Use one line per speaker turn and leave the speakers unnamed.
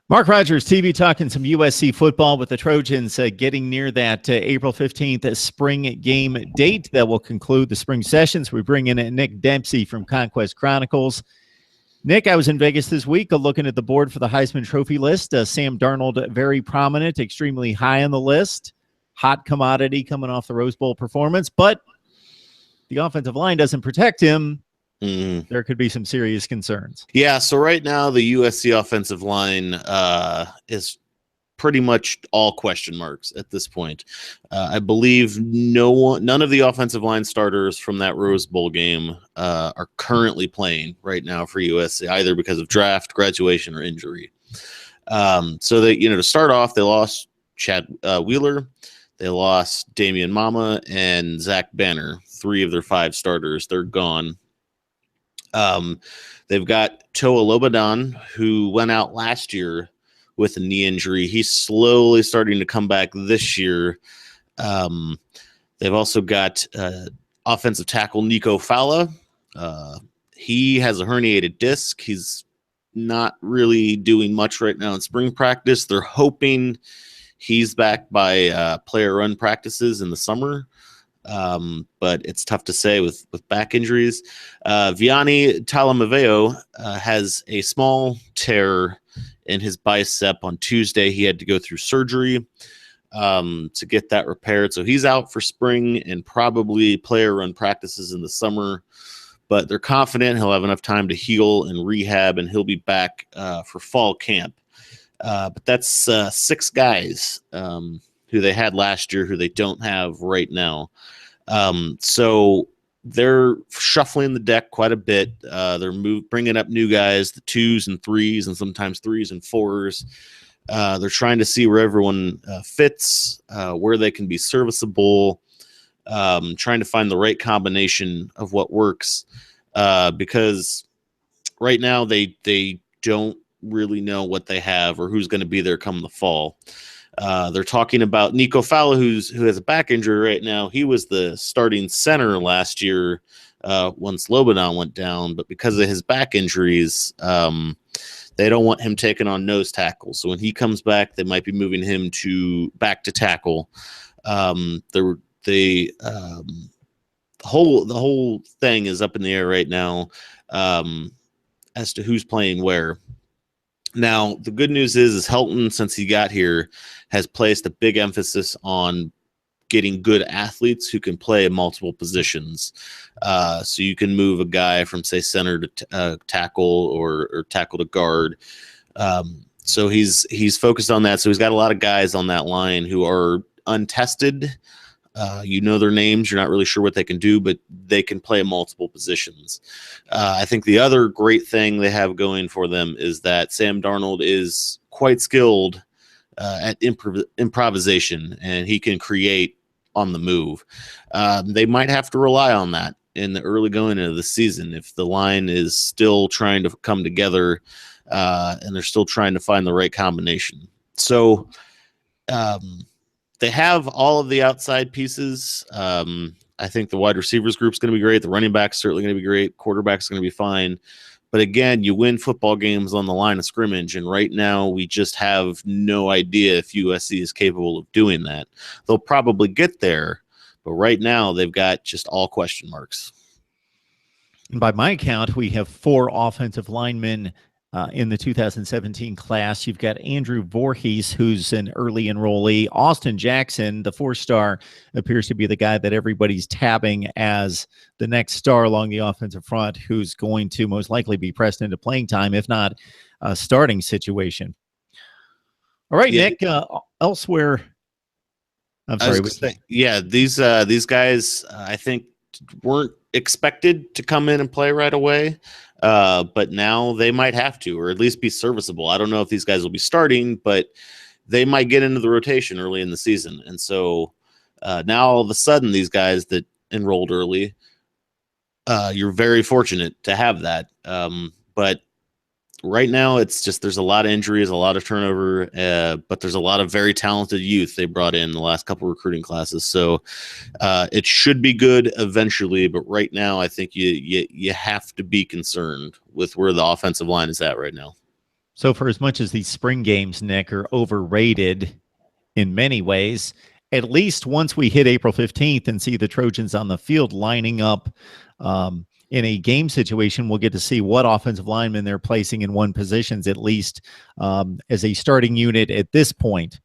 Mark Rogers, TV, talking some USC football with the Trojans getting near that April 15th spring game date that will conclude the spring sessions. We bring in Nick Dempsey from Conquest Chronicles. Nick, I was in Vegas this week looking at the board for the Heisman Trophy list. Sam Darnold, very prominent, extremely high on the list. Hot commodity coming off the Rose Bowl performance, but the offensive line doesn't protect him. There could be some serious concerns.
Yeah, so right now the USC offensive line is pretty much all question marks at this point. I believe none of the offensive line starters from that Rose Bowl game are currently playing right now for USC, either because of draft, graduation, or injury. So they, to start off, they lost Chad Wheeler, they lost Damian Mama, and Zach Banner. 3 of their 5 starters, they're gone. They've got Toa Lobadan, who went out last year with a knee injury. He's slowly starting to come back this year. They've also got offensive tackle Nico Fala. He has a herniated disc. He's not really doing much right now in spring practice. They're hoping he's back by player run practices in the summer. But it's tough to say with back injuries. Vianney Talamaveo has a small tear in his bicep on Tuesday. He had to go through surgery to get that repaired. So he's out for spring and probably player run practices in the summer. But they're confident he'll have enough time to heal and rehab, and he'll be back for fall camp. But that's 6 guys who they had last year who they don't have right now. So they're shuffling the deck quite a bit. They're bringing up new guys, the 2s and 3s, and sometimes 3s and 4s. They're trying to see where everyone fits, where they can be serviceable, trying to find the right combination of what works, because right now they don't really know what they have or who's going to be there come the fall. They're talking about Nico Fala, who has a back injury right now. He was the starting center last year once Lobanon went down, but because of his back injuries, they don't want him taking on nose tackle. So when he comes back, they might be moving him back to tackle. The whole thing is up in the air right now as to who's playing where. Now, the good news is Helton, since he got here, has placed a big emphasis on getting good athletes who can play multiple positions. So you can move a guy from, say, center to tackle or tackle to guard. So he's focused on that. So he's got a lot of guys on that line who are untested. Their names. You're not really sure what they can do, but they can play multiple positions. I think the other great thing they have going for them is that Sam Darnold is quite skilled at improvisation, and he can create on the move. They might have to rely on that in the early going into the season if the line is still trying to come together and they're still trying to find the right combination. So, they have all of the outside pieces. I think the wide receivers group is going to be great. The running back's certainly going to be great. Quarterback's going to be fine. But again, you win football games on the line of scrimmage, and right now we just have no idea if USC is capable of doing that. They'll probably get there, but right now they've got just all question marks.
By my count, we have 4 offensive linemen in the 2017 class. You've got Andrew Voorhees, who's an early enrollee. Austin Jackson, the 4-star, appears to be the guy that everybody's tabbing as the next star along the offensive front, who's going to most likely be pressed into playing time, if not a starting situation. All right, yeah. Nick, elsewhere. I'm sorry.
These guys, I think, weren't expected to come in and play right away. But now they might have to, or at least be serviceable. I don't know if these guys will be starting, but they might get into the rotation early in the season. And so now all of a sudden, these guys that enrolled early, you're very fortunate to have that. But right now, it's just there's a lot of injuries, a lot of turnover, but there's a lot of very talented youth they brought in the last couple of recruiting classes. So it should be good eventually, but right now I think you have to be concerned with where the offensive line is at right now.
So for as much as these spring games, Nick, are overrated in many ways, at least once we hit April 15th and see the Trojans on the field lining up in a game situation, we'll get to see what offensive linemen they're placing in one positions, at least as a starting unit at this point.